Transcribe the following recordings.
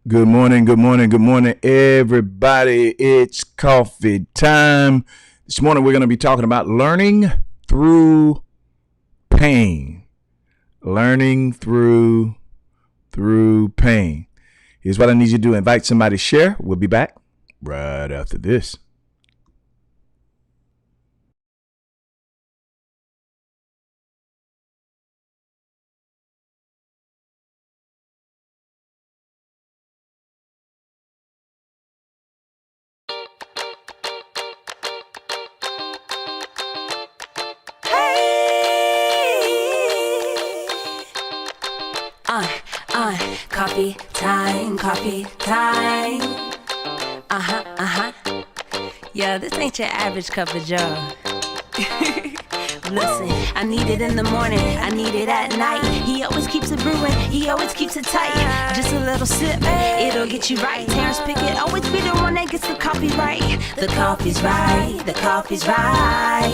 Good morning, good morning, good morning, everybody. It's coffee time. This morning we're going to be talking about learning through pain. Learning through pain. Here's what I need you to do. Invite somebody to share. We'll be back right after this. Coffee time, coffee time. Yeah, this ain't your average cup of joe. Listen, I need it in the morning, I need it at night. He always keeps it brewing, he always keeps it tight. Just a little sip, it'll get you right. Terrence Pickett always be the one that gets the coffee right. The coffee's right, the coffee's right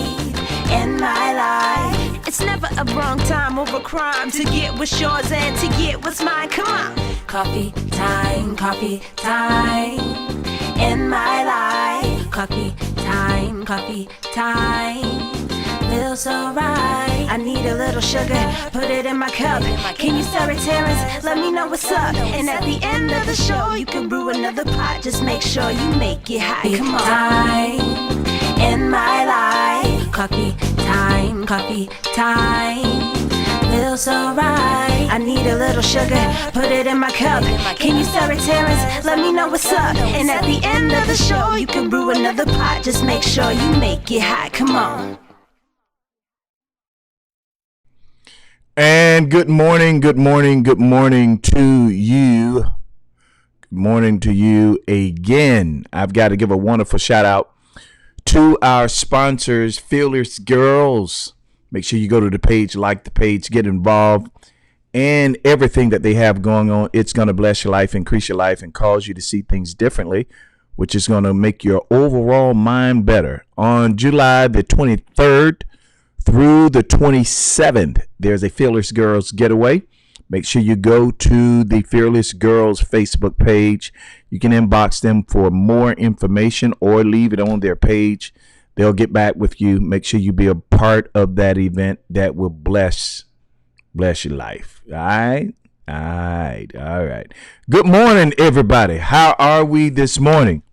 in my life. It's never a wrong time over crime to get what's yours and to get what's mine. Come on. Coffee time in my life. Coffee time feels so right. I need a little sugar, put it in my cup. Can you stir it, Terrence? Let me know what's up. And at the end of the show, you can brew another pot. Just make sure you make it hot. Come on. Time in my life. Coffee time feels so right. I need a little sugar, put it in my cup. Can you stir it, Terrence? Let me know what's up. And at the end of the show, you can brew another pot. Just make sure you make it hot. Come on. And good morning to you. Good morning to you again. I've got to give a wonderful shout out to our sponsors, Fearless Girls. Make sure you go to the page, like the page, get involved, and everything that they have going on. It's going to bless your life, increase your life, and cause you to see things differently, which is going to make your overall mind better. On July the 23rd through the 27th, there's a Fearless Girls getaway. Make sure you go to the Fearless Girls Facebook page. You can inbox them for more information or leave it on their page. They'll get back with you. Make sure you be a part of that event that will bless your life. All right. Good morning, everybody. How are we this morning?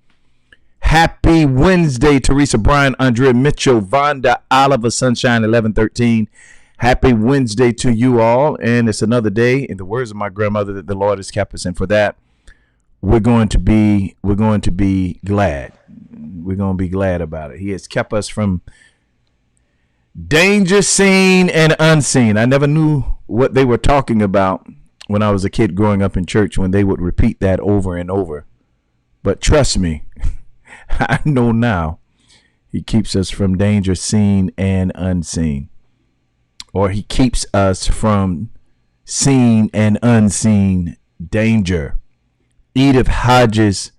Happy Wednesday, Teresa, Brian, Andrea, Mitchell, Vonda, Oliver, Sunshine, 1113. Happy Wednesday to you all. And it's another day, in the words of my grandmother, that the Lord has kept us. And for that, we're going to be glad. We're going to be glad about it. He has kept us from danger seen and unseen. I never knew what they were talking about when I was a kid growing up in church, when they would repeat that over and over. But trust me, I know now. He keeps us from danger seen and unseen. Or he keeps us from seen and unseen danger. Edith Hodges,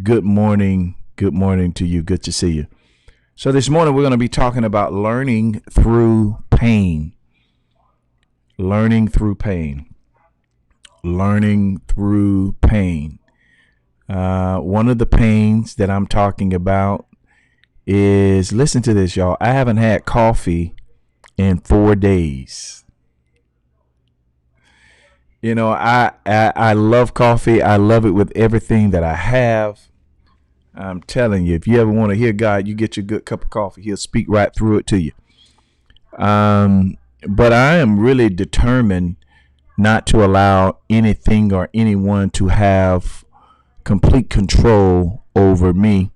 good morning. Good morning to you. Good to see you. So this morning we're going to be talking about learning through pain. Learning through pain. Learning through pain. One of the pains that I'm talking about is, listen to this, y'all. I haven't had coffee in 4 days. You know, I love coffee. I love it with everything that I have. I'm telling you, if you ever want to hear God, you get your good cup of coffee. He'll speak right through it to you. But I am really determined not to allow anything or anyone to have complete control over me.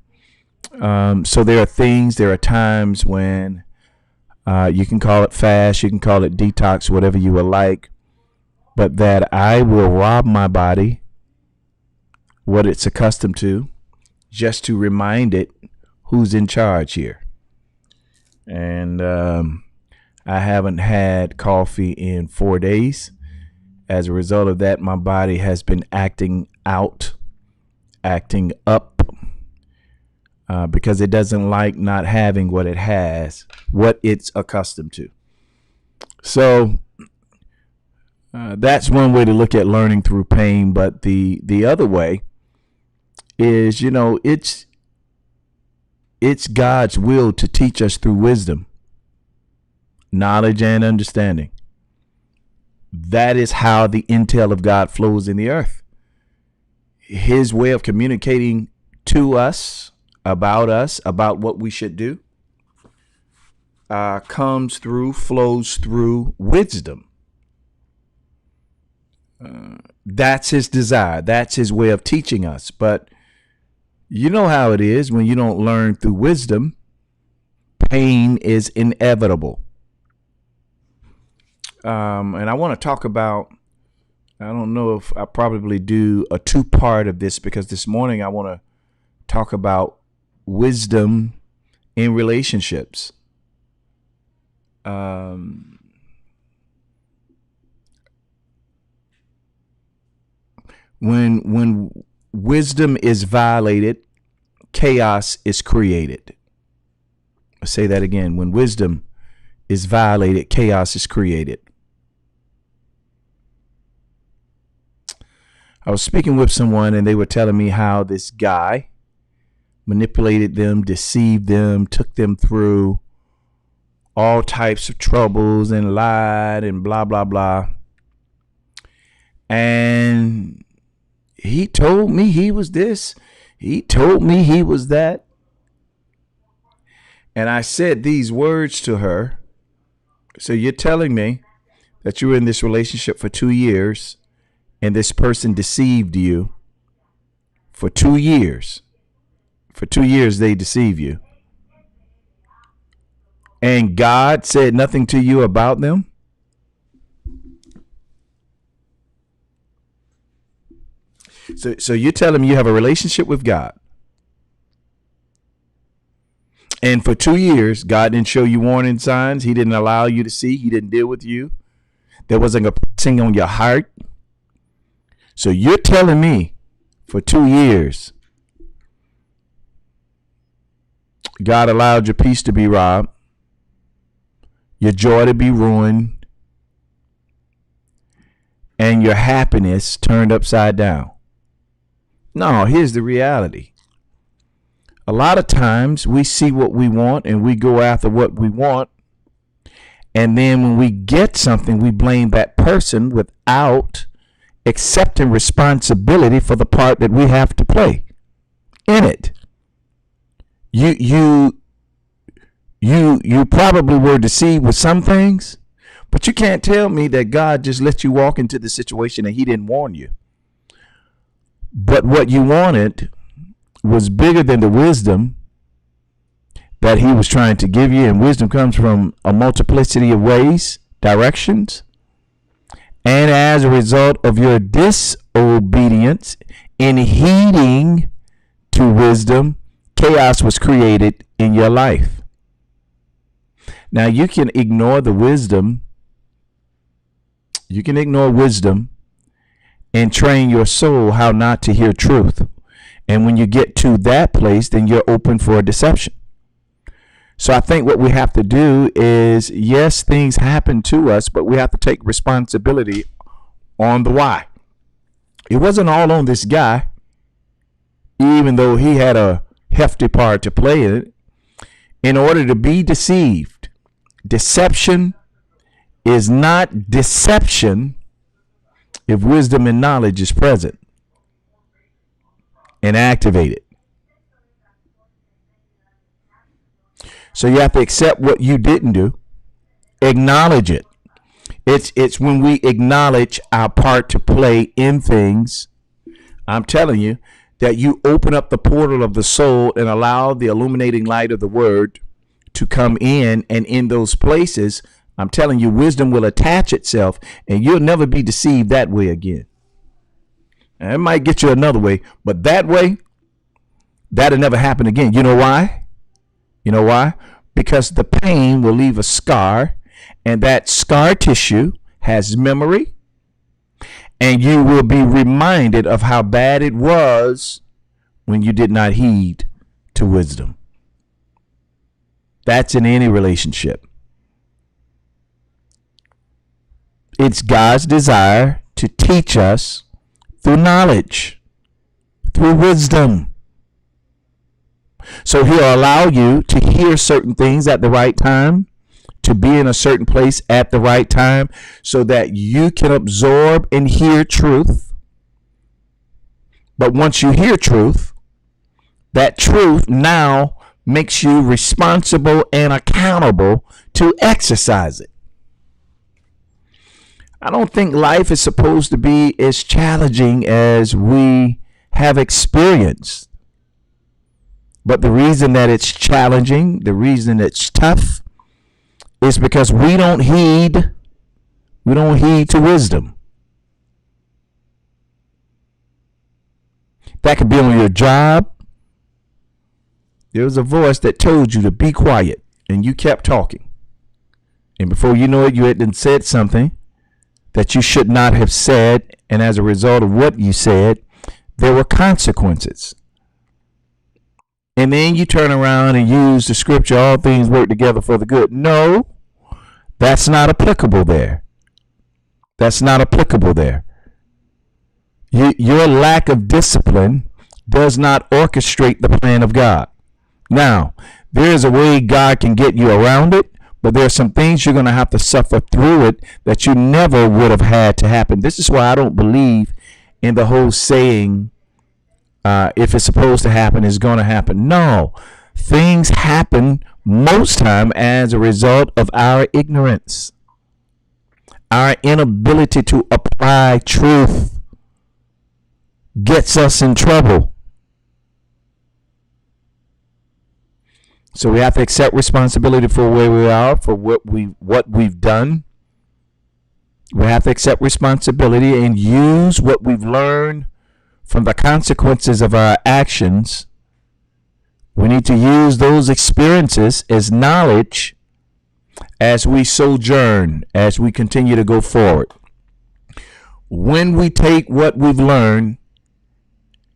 So there are times when you can call it fast, you can call it detox, whatever you would like, but that I will rob my body what it's accustomed to, just to remind it who's in charge here. And I haven't had coffee in 4 days. As a result of that, my body has been acting up, because it doesn't like not having what it has, what it's accustomed to. So That's one way to look at learning through pain. But the other way is, it's God's will to teach us through wisdom, knowledge, and understanding. That is how the intel of God flows in the earth. His way of communicating to us, about what we should do, flows through wisdom. That's his desire. That's his way of teaching us. But you know how it is when you don't learn through wisdom. Pain is inevitable. And I want to talk about, I don't know if I probably do a two-part of this, because this morning I want to talk about wisdom in relationships. When wisdom is violated, chaos is created. I'll say that again. When wisdom is violated, chaos is created. I was speaking with someone and they were telling me how this guy manipulated them, deceived them, took them through all types of troubles and lied and blah, blah, blah. And he told me he was this. He told me he was that. And I said these words to her. So you're telling me that you were in this relationship for 2 years and this person deceived you for 2 years. For 2 years, they deceive you. And God said nothing to you about them? So you're telling me you have a relationship with God. And for 2 years, God didn't show you warning signs. He didn't allow you to see. He didn't deal with you. There wasn't a pressing on your heart. So you're telling me for 2 years, God allowed your peace to be robbed, your joy to be ruined, and your happiness turned upside down. No, here's the reality. A lot of times we see what we want and we go after what we want. And then when we get something, we blame that person without accepting responsibility for the part that we have to play in it. You probably were deceived with some things, but you can't tell me that God just let you walk into the situation and he didn't warn you. But what you wanted was bigger than the wisdom that he was trying to give you. And wisdom comes from a multiplicity of ways, directions. And as a result of your disobedience in heeding to wisdom, chaos was created in your life. Now you can ignore the wisdom. You can ignore wisdom and train your soul how not to hear truth. And when you get to that place, then you're open for a deception. So I think what we have to do is, yes, things happen to us, but we have to take responsibility on the why. It wasn't all on this guy, even though he had a hefty part to play in it. In order to be deceived, deception is not deception if wisdom and knowledge is present and activated. So you have to accept what you didn't do, acknowledge it. It's when we acknowledge our part to play in things, I'm telling you, that you open up the portal of the soul and allow the illuminating light of the word to come in. And in those places, I'm telling you, wisdom will attach itself and you'll never be deceived that way again. And it might get you another way, but that way, that'll never happen again. You know why? You know why? Because the pain will leave a scar, and that scar tissue has memory, and you will be reminded of how bad it was when you did not heed to wisdom. That's in any relationship. It's God's desire to teach us through knowledge, through wisdom. So he'll allow you to hear certain things at the right time, to be in a certain place at the right time, so that you can absorb and hear truth. But once you hear truth, that truth now makes you responsible and accountable to exercise it. I don't think life is supposed to be as challenging as we have experienced. But the reason that it's challenging, the reason it's tough, is because we don't heed to wisdom. That could be on your job. There was a voice that told you to be quiet, and you kept talking. And before you know it, you had said something that you should not have said, and as a result of what you said, there were consequences. And then you turn around and use the scripture, all things work together for the good. No, that's not applicable there. That's not applicable there. Your lack of discipline does not orchestrate the plan of God. Now, there is a way God can get you around it, but there are some things you're going to have to suffer through it that you never would have had to happen. This is why I don't believe in the whole saying, if it's supposed to happen, it's going to happen. No, things happen most time as a result of our ignorance, our inability to apply truth gets us in trouble. So we have to accept responsibility for where we are, for what we've done. We have to accept responsibility and use what we've learned from the consequences of our actions. We need to use those experiences as knowledge as we sojourn, as we continue to go forward. When we take what we've learned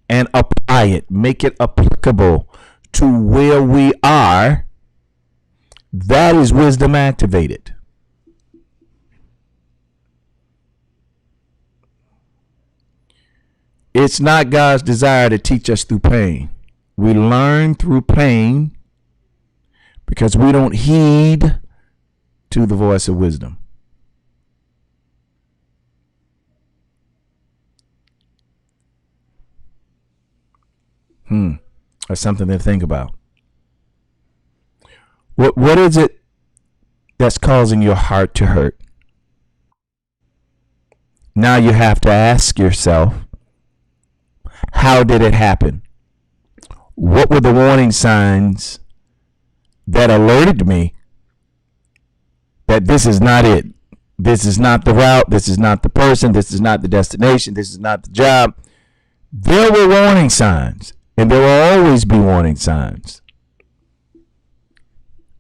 and apply it, make it applicable to where we are, that is wisdom activated. It's not God's desire to teach us through pain. We learn through pain because we don't heed to the voice of wisdom. That's something to think about. What is it that's causing your heart to hurt? Now you have to ask yourself, how did it happen? What were the warning signs that alerted me that this is not it? This is not the route. This is not the person. This is not the destination. This is not the job. There were warning signs, and there will always be warning signs.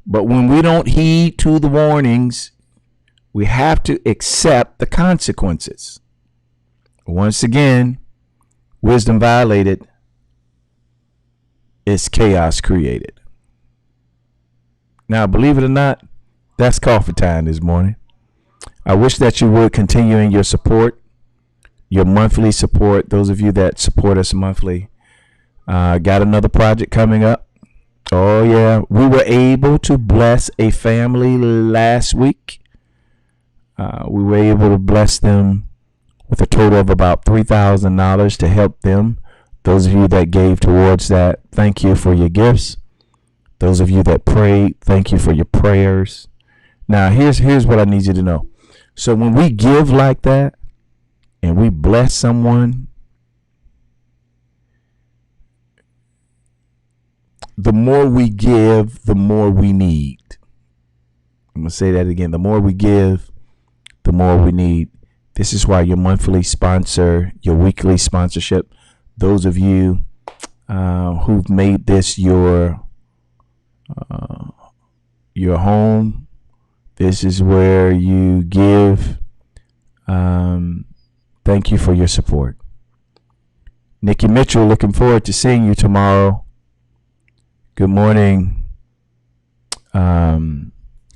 But when we don't heed to the warnings, we have to accept the consequences. Once again, wisdom violated is chaos created. Now, believe it or not, that's coffee time this morning. I wish that you would continue in your support, your monthly support. Those of you that support us monthly, got another project coming up. Oh yeah, we were able to bless a family last week. We were able to bless them with a total of about $3,000 to help them. Those of you that gave towards that, thank you for your gifts. Those of you that prayed, thank you for your prayers. Now, here's what I need you to know. So when we give like that and we bless someone, the more we give, the more we need. I'm going to say that again. The more we give, the more we need. This is why your monthly sponsor, your weekly sponsorship, those of you who've made this your home, this is where you give. Thank you for your support. Nikki Mitchell, looking forward to seeing you tomorrow. Good morning. And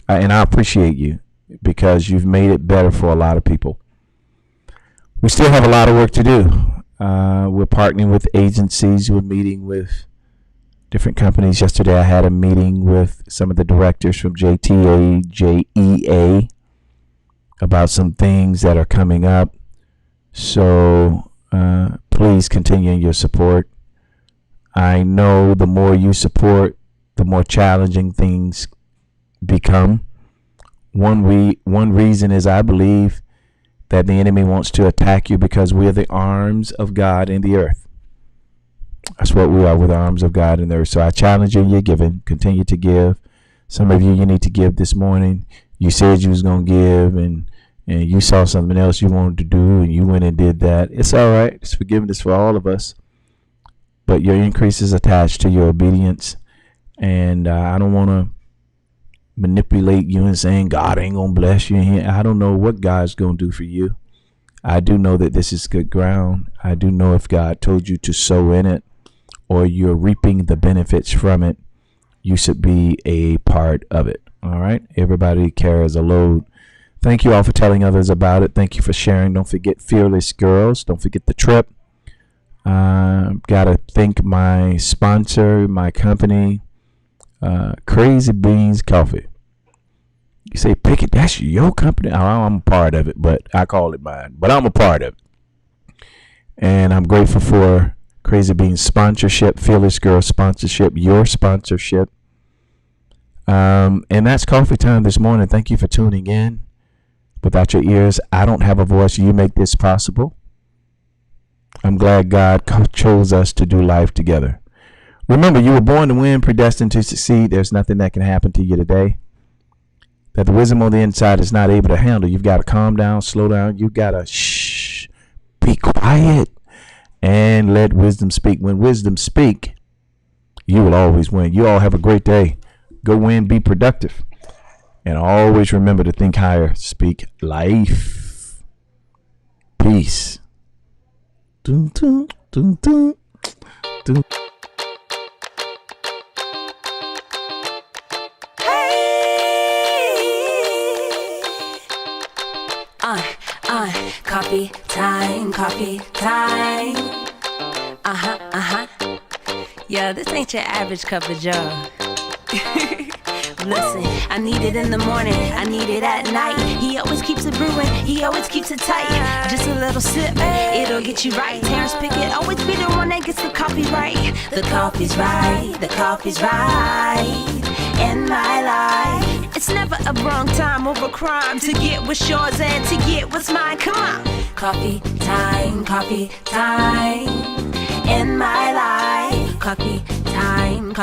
I appreciate you. because you've made it better for a lot of people. We still have a lot of work to do. We're partnering with agencies. We're meeting with different companies. Yesterday I had a meeting with some of the directors from JTA, JEA about some things that are coming up. So please continue your support. I know the more you support, the more challenging things become. One reason is I believe that the enemy wants to attack you because we are the arms of God in the earth. That's what we are, with the arms of God in the earth. So I challenge you in your giving. Continue to give. Some of you need to give this morning. You said you was going to give, and you saw something else you wanted to do, and you went and did that. It's all right. It's forgiveness for all of us. But your increase is attached to your obedience. And I don't want to manipulate you and saying God ain't going to bless you. I don't know what God's going to do for you. I do know that this is good ground. I do know if God told you to sow in it, or you're reaping the benefits from it, you should be a part of it. All right. Everybody carries a load. Thank you all for telling others about it. Thank you for sharing. Don't forget Fearless Girls. Don't forget the trip. Gotta thank my sponsor, my company, Crazy Beans Coffee. You say, Pickett, that's your company? I'm a part of it, but I call it mine. But I'm a part of it. And I'm grateful for Crazy Beans sponsorship, Fearless Girl sponsorship, your sponsorship. And that's coffee time this morning. Thank you for tuning in. Without your ears, I don't have a voice. You make this possible. I'm glad God chose us to do life together. Remember, you were born to win, predestined to succeed. There's nothing that can happen to you today that the wisdom on the inside is not able to handle. You've got to calm down, slow down. You've got to be quiet, and let wisdom speak. When wisdom speak, you will always win. You all have a great day. Go win, be productive. And always remember to think higher, speak life. Peace. Dun, dun, dun, dun, dun. Coffee time, coffee time. Yeah, this ain't your average cup of joe. Listen, I need it in the morning, I need it at night. He always keeps it brewing, he always keeps it tight. Just a little sip, it'll get you right. Terrence Pickett always be the one that gets the coffee right. The coffee's right, the coffee's right in my life. It's never a wrong time over crime to get what's yours and to get what's mine. Come on. Coffee time in my life. Coffee time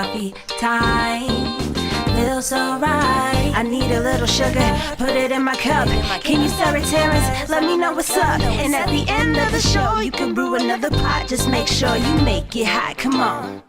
feels so right. I need a little sugar, put it in my cup. Can you serve it, Terrence? Let me know what's up. And at the end of the show, you can brew another pot. Just make sure you make it hot. Come on.